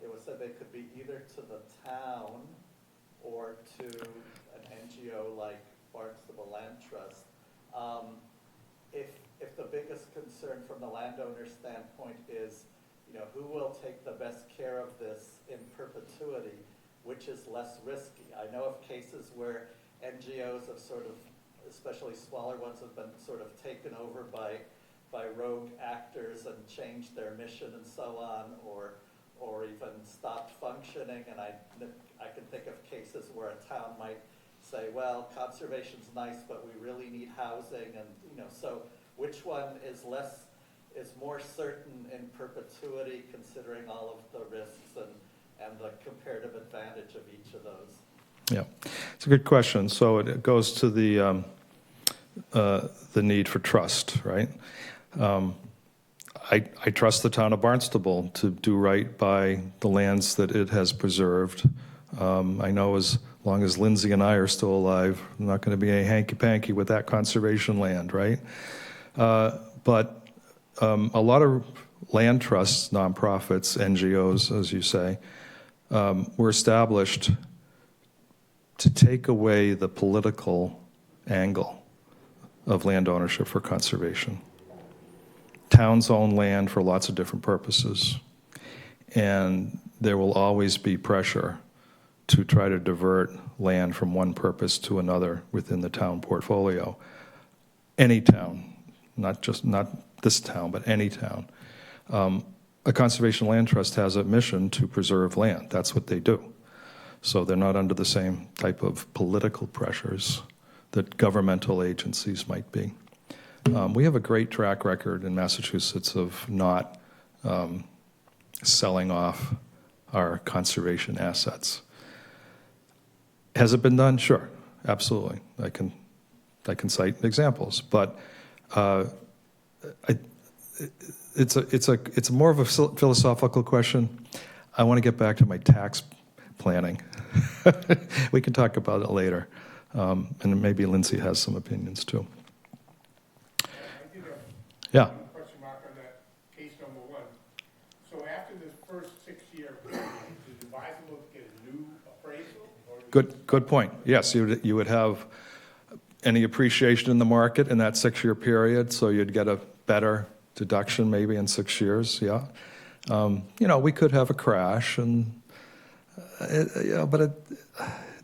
It was said they could be either to the town or to an NGO like Barnstable Land Trust. If the biggest concern from the landowner standpoint is, who will take the best care of this in perpetuity, which is less risky? I know of cases where NGOs have sort of, especially smaller ones, have been sort of taken over by rogue actors and changed their mission and so on, or even stopped functioning. And I can think of cases where a town might say, well, conservation's nice, but we really need housing, and so which one is more certain in perpetuity, considering all of the risks and the comparative advantage of each of those? Yeah, it's a good question. So it goes to the need for trust, right? I trust the town of Barnstable to do right by the lands that it has preserved. I know as long as Lindsay and I are still alive, I'm not going to be any hanky-panky with that conservation land, right? But a lot of land trusts, nonprofits, NGOs, as you say, were established to take away the political angle of land ownership for conservation. Towns own land for lots of different purposes, and there will always be pressure to try to divert land from one purpose to another within the town portfolio. Any town, not this town, but any town. A conservation land trust has a mission to preserve land. That's what they do. So they're not under the same type of political pressures that governmental agencies might be. We have a great track record in Massachusetts of not selling off our conservation assets. Has it been done? Sure, absolutely. I can cite examples, but it's more of a philosophical question. I want to get back to my tax planning. We can talk about it later, and maybe Lindsay has some opinions too. Yeah. Question mark on that case number one. So after this first 6-year period, is it advisable to get a new appraisal? Good point. Yes, you would have any appreciation in the market in that 6-year period, so you'd get a better deduction maybe in 6 years. Yeah. We could have a crash, and but it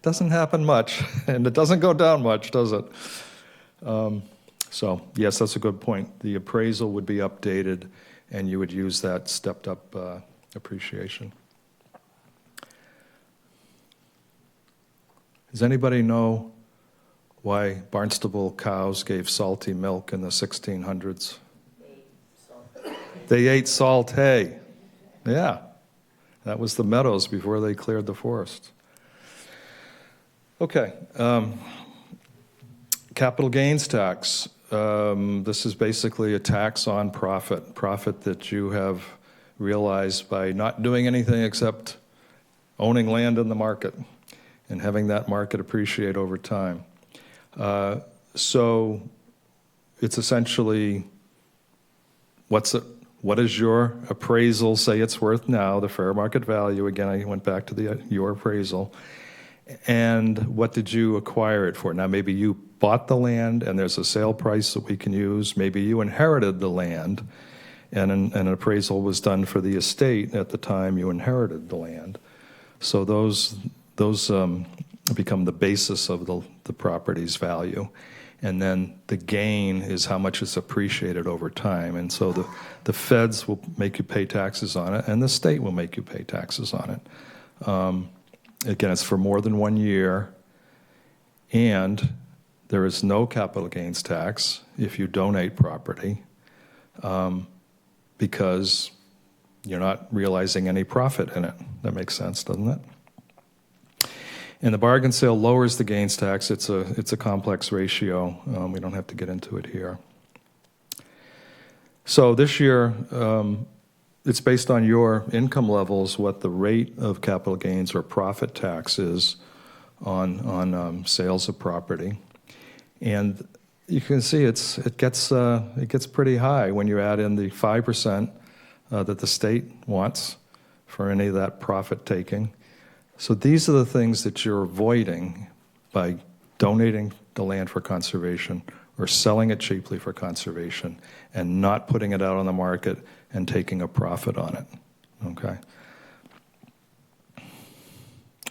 doesn't happen much, and it doesn't go down much, does it? So yes, that's a good point. The appraisal would be updated, and you would use that stepped up appreciation. Does anybody know why Barnstable cows gave salty milk in the 1600s? They ate salt hay. Yeah, that was the meadows before they cleared the forest. Okay, capital gains tax. This is basically a tax on profit that you have realized by not doing anything except owning land in the market and having that market appreciate over time. So it's essentially what does your appraisal say it's worth now, the fair market value? Again, I went back to your appraisal. And what did you acquire it for? Now, maybe you bought the land and there's a sale price that we can use. Maybe you inherited the land and an appraisal was done for the estate at the time you inherited the land. So those become the basis of the property's value. And then the gain is how much it's appreciated over time. And so the feds will make you pay taxes on it, and the state will make you pay taxes on it. Again, it's for more than 1 year, and there is no capital gains tax if you donate property because you're not realizing any profit in it. That makes sense, doesn't it? And the bargain sale lowers the gains tax. It's a complex ratio. We don't have to get into it here. So this year, it's based on your income levels, what the rate of capital gains or profit tax is on sales of property. And you can see it gets pretty high when you add in the 5% that the state wants for any of that profit taking. So these are the things that you're avoiding by donating the land for conservation or selling it cheaply for conservation and not putting it out on the market and taking a profit on it, okay?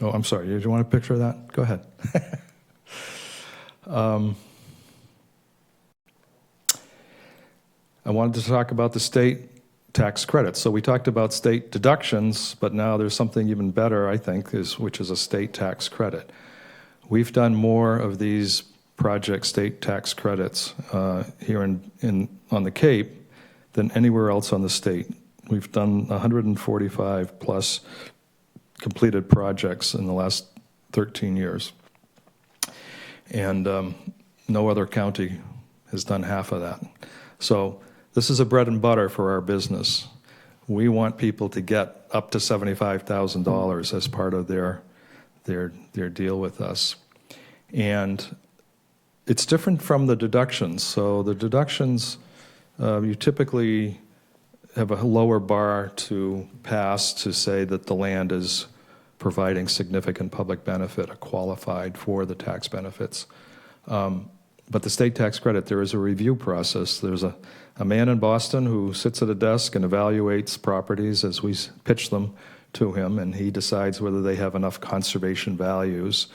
Oh, I'm sorry, did you want a picture of that? Go ahead. I wanted to talk about the state tax credits. So we talked about state deductions, but now there's something even better, I think, which is a state tax credit. We've done more of these project state tax credits here on the Cape than anywhere else on the state. We've done 145 plus completed projects in the last 13 years. And no other county has done half of that. So this is a bread and butter for our business. We want people to get up to $75,000 as part of their their deal with us. And it's different from the deductions. So the deductions, you typically have a lower bar to pass to say that the land is providing significant public benefit, qualified for the tax benefits. But the state tax credit, there is a review process. There's a man in Boston who sits at a desk and evaluates properties as we pitch them to him, and he decides whether they have enough conservation values.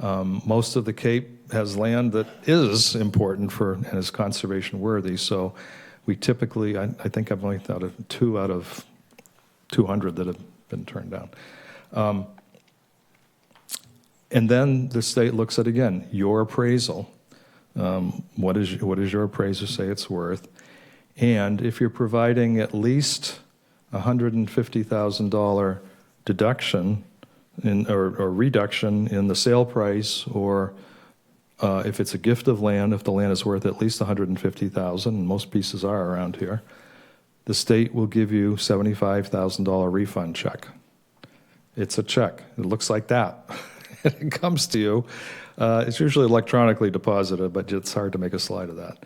Most of the Cape has land that is important for and is conservation worthy, so we typically, I think I've only thought of 2 out of 200 that have been turned down. And then the state looks at, again, your appraisal. What does your appraiser say it's worth? And if you're providing at least $150,000 deduction or reduction in the sale price, or if it's a gift of land, if the land is worth at least $150,000, and most pieces are around here, the state will give you $75,000 refund check. It's a check. It looks like that. It comes to you. It's usually electronically deposited, but it's hard to make a slide of that.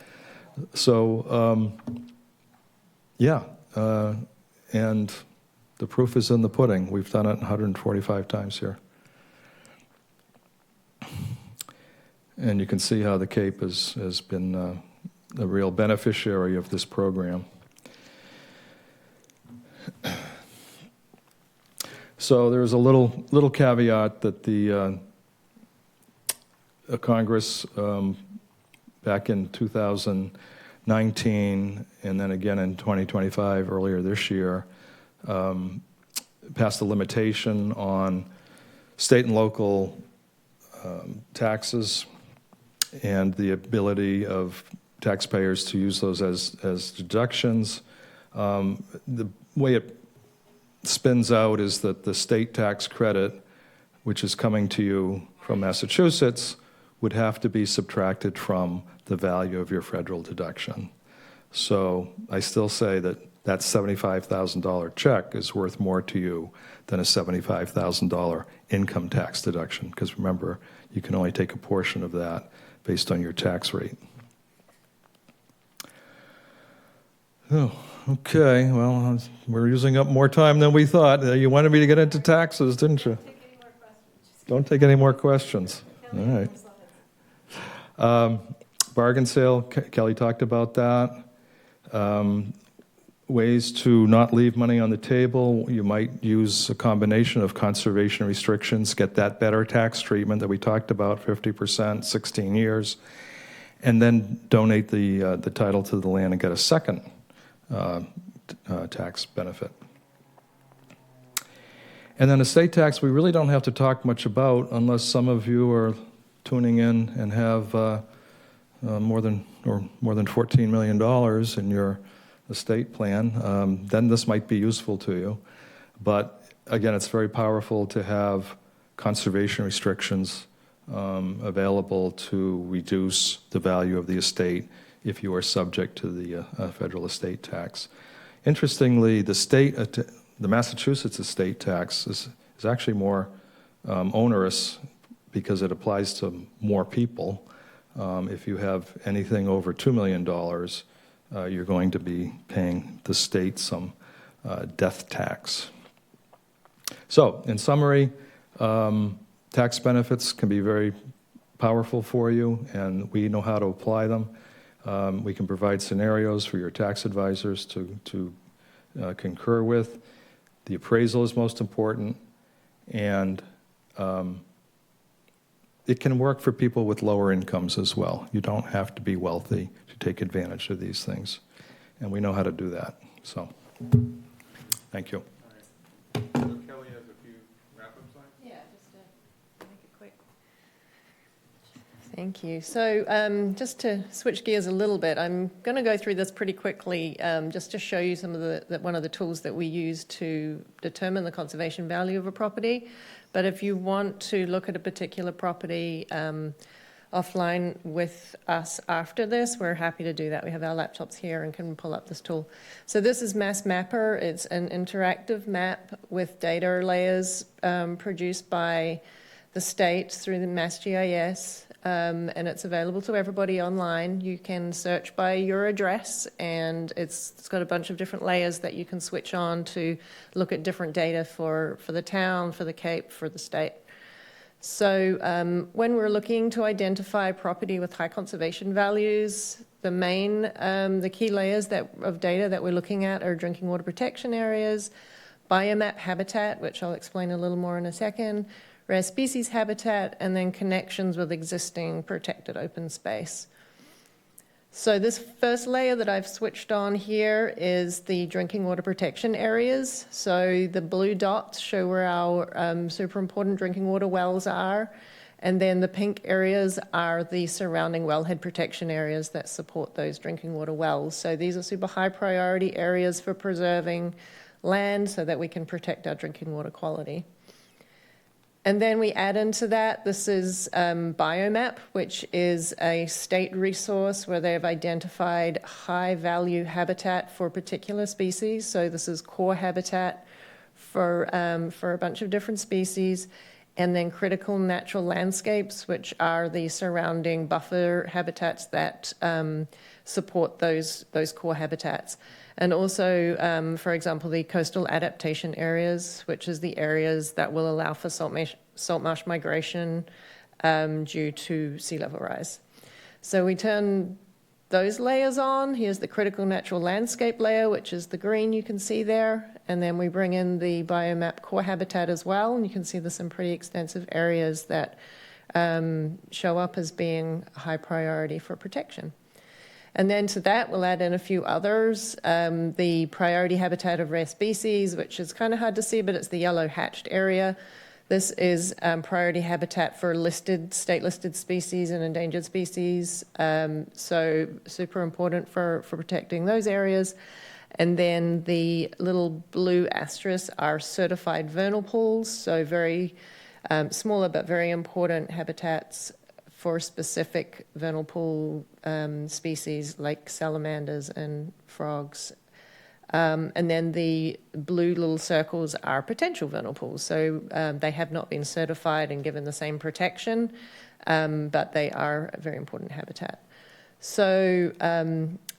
So, and the proof is in the pudding. We've done it 145 times here. And you can see how the Cape has been a real beneficiary of this program. So there's a little caveat that the Congress back in 2019 and then again in 2025 earlier this year passed a limitation on state and local taxes and the ability of taxpayers to use those as deductions. The way it spins out is that the state tax credit, which is coming to you from Massachusetts, would have to be subtracted from the value of your federal deduction. So I still say that $75,000 check is worth more to you than a $75,000 income tax deduction, because remember, you can only take a portion of that based on your tax rate. Oh, okay, well, we're using up more time than we thought. You wanted me to get into taxes, didn't you? Don't take any more questions. All right. Bargain sale, Kelly talked about that. Ways to not leave money on the table. You might use a combination of conservation restrictions, get that better tax treatment that we talked about, 50%, 16 years, and then donate the title to the land and get a second tax benefit. And then estate tax, we really don't have to talk much about unless some of you are tuning in and have more than $14 million in your estate plan. Then this might be useful to you. But again, it's very powerful to have conservation restrictions available to reduce the value of the estate if you are subject to the federal estate tax. Interestingly, the Massachusetts estate tax is actually more onerous because it applies to more people. If you have anything over $2 million, you're going to be paying the state some death tax. So, in summary, tax benefits can be very powerful for you, and we know how to apply them. We can provide scenarios for your tax advisors to concur with. The appraisal is most important, and it can work for people with lower incomes as well. You don't have to be wealthy to take advantage of these things, and we know how to do that. So, thank you. So Kelly has a few wrap-up slides? Yeah, just to make it quick. Thank you. So just to switch gears a little bit, I'm going to go through this pretty quickly just to show you some of one of the tools that we use to determine the conservation value of a property. But if you want to look at a particular property offline with us after this, we're happy to do that. We have our laptops here and can pull up this tool. So this is Mass Mapper. It's an interactive map with data layers produced by the state through the Mass GIS, and it's available to everybody online. You can search by your address, and it's got a bunch of different layers that you can switch on to look at different data for the town, for the Cape, for the state. So when we're looking to identify property with high conservation values, the key layers of data that we're looking at are drinking water protection areas, biomap habitat, which I'll explain a little more in a second, rare species habitat, and then connections with existing protected open space. So this first layer that I've switched on here is the drinking water protection areas. So the blue dots show where our super important drinking water wells are. And then the pink areas are the surrounding wellhead protection areas that support those drinking water wells. So these are super high priority areas for preserving land so that we can protect our drinking water quality. And then we add into that, this is Biomap, which is a state resource where they've identified high value habitat for particular species. So this is core habitat for a bunch of different species. And then critical natural landscapes, which are the surrounding buffer habitats that support those core habitats. And also, for example, the coastal adaptation areas, which is the areas that will allow for salt marsh migration due to sea level rise. So we turn those layers on. Here's the critical natural landscape layer, which is the green you can see there. And then we bring in the biomap core habitat as well. And you can see there's some pretty extensive areas that show up as being high priority for protection. And then to that, we'll add in a few others. The priority habitat of rare species, which is kind of hard to see, but it's the yellow hatched area. This is priority habitat for state-listed species and endangered species. So super important for protecting those areas. And then the little blue asterisks are certified vernal pools, so very smaller but very important habitats for specific vernal pool species like salamanders and frogs. And then the blue little circles are potential vernal pools. So they have not been certified and given the same protection, but they are a very important habitat. So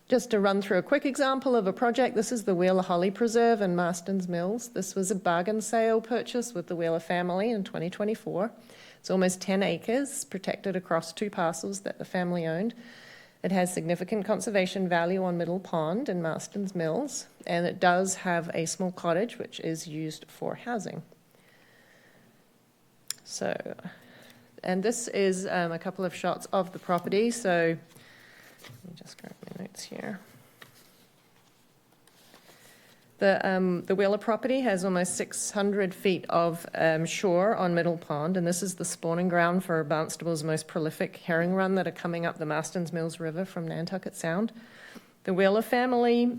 just to run through a quick example of a project, this is the Wheeler Holly Preserve in Marston's Mills. This was a bargain sale purchase with the Wheeler family in 2024. It's almost 10 acres, protected across 2 parcels that the family owned. It has significant conservation value on Middle Pond in Marston's Mills, and it does have a small cottage which is used for housing. So, and this is a couple of shots of the property. So let me just grab my notes here. The Wheeler property has almost 600 feet of shore on Middle Pond, and this is the spawning ground for Barnstable's most prolific herring run that are coming up the Marston's Mills River from Nantucket Sound. The Wheeler family,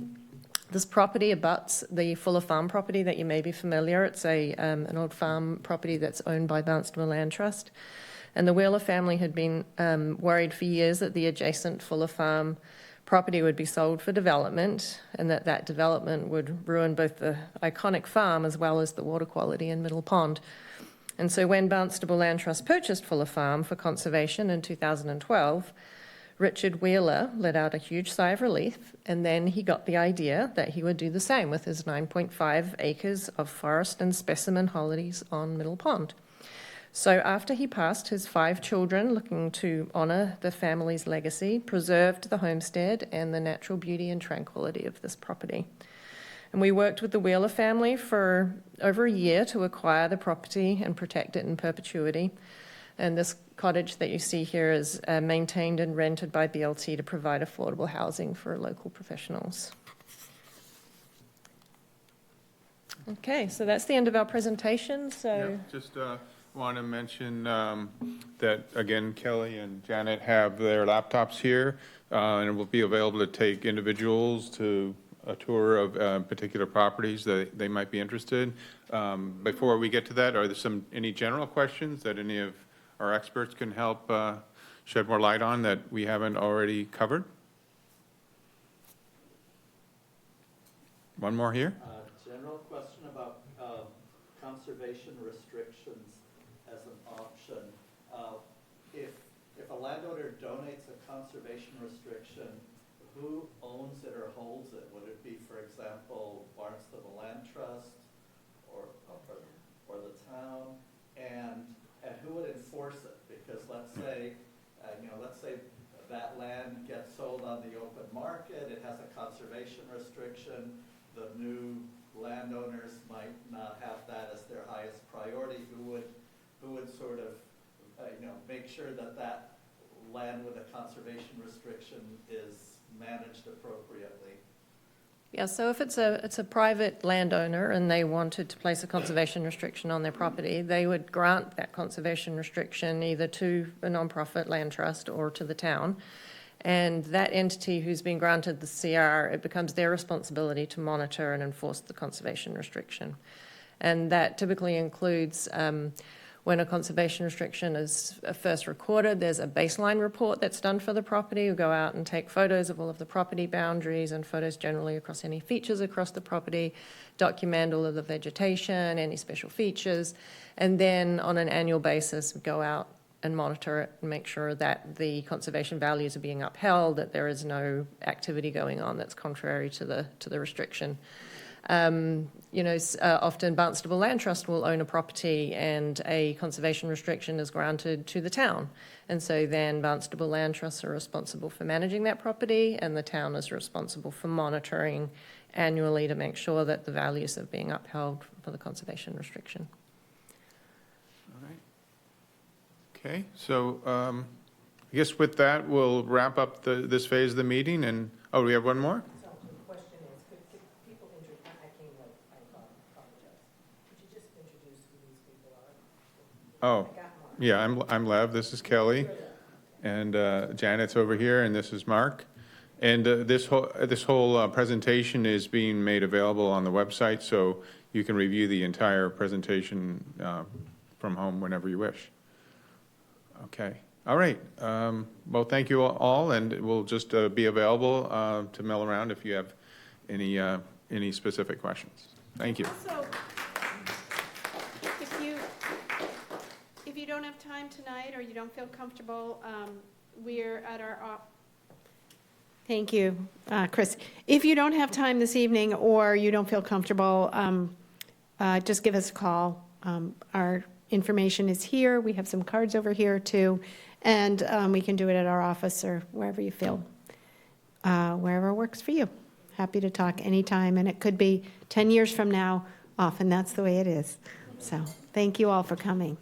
this property abuts the Fuller Farm property that you may be familiar. It's an old farm property that's owned by Barnstable Land Trust. And the Wheeler family had been worried for years that the adjacent Fuller Farm property would be sold for development, and that development would ruin both the iconic farm as well as the water quality in Middle Pond. And so when Barnstable Land Trust purchased Fuller Farm for conservation in 2012, Richard Wheeler let out a huge sigh of relief, and then he got the idea that he would do the same with his 9.5 acres of forest and specimen holidays on Middle Pond. So after he passed, his 5 children, looking to honour the family's legacy, preserved the homestead and the natural beauty and tranquility of this property. And we worked with the Wheeler family for over a year to acquire the property and protect it in perpetuity. And this cottage that you see here is maintained and rented by BLT to provide affordable housing for local professionals. Okay, so that's the end of our presentation. So Yeah, just want to mention that, again, Kelly and Janet have their laptops here, and it will be available to take individuals to a tour of particular properties that they might be interested. Before we get to that, are there any general questions that any of our experts can help shed more light on that we haven't already covered? One more here? General question about conservation restrictions as an option landowner donates a conservation restriction, who owns it or holds it? Would it be, for example, Barnstable Land Trust or the town? And who would enforce it? Because let's say, let's say that land gets sold on the open market, it has a conservation restriction, the new landowners might not have that as their highest priority. Who would sort of, make sure that that land with a conservation restriction is managed appropriately? Yeah, so if it's a private landowner and they wanted to place a conservation restriction on their property, they would grant that conservation restriction either to a nonprofit land trust or to the town. And that entity who's been granted the CR, it becomes their responsibility to monitor and enforce the conservation restriction. And that typically includes when a conservation restriction is first recorded, there's a baseline report that's done for the property. We go out and take photos of all of the property boundaries and photos generally across any features across the property, document all of the vegetation, any special features, and then on an annual basis, we go out and monitor it and make sure that the conservation values are being upheld, that there is no activity going on that's contrary to the restriction. Often Barnstable Land Trust will own a property and a conservation restriction is granted to the town. And so then Barnstable Land Trusts are responsible for managing that property and the town is responsible for monitoring annually to make sure that the values are being upheld for the conservation restriction. All right. Okay, so I guess with that, we'll wrap up this phase of the meeting. And, we have one more? So the question is, could people introduce, I came late, I apologize. Could you just introduce who these people are? Oh, yeah, I'm Lev, this is Kelly, and Janet's over here, and this is Mark. And this whole presentation is being made available on the website, so you can review the entire presentation from home whenever you wish. Okay, all right. Well, thank you all, and we'll just be available to mill around if you have any specific questions. Thank you. So, if you don't have time tonight or you don't feel comfortable, we're at our thank you, Chris. If you don't have time this evening or you don't feel comfortable, just give us a call. Our information is here. We have some cards over here too, and we can do it at our office or wherever you feel, wherever works for you. Happy to talk anytime, and it could be 10 years from now. Often that's the way it is. So thank you all for coming.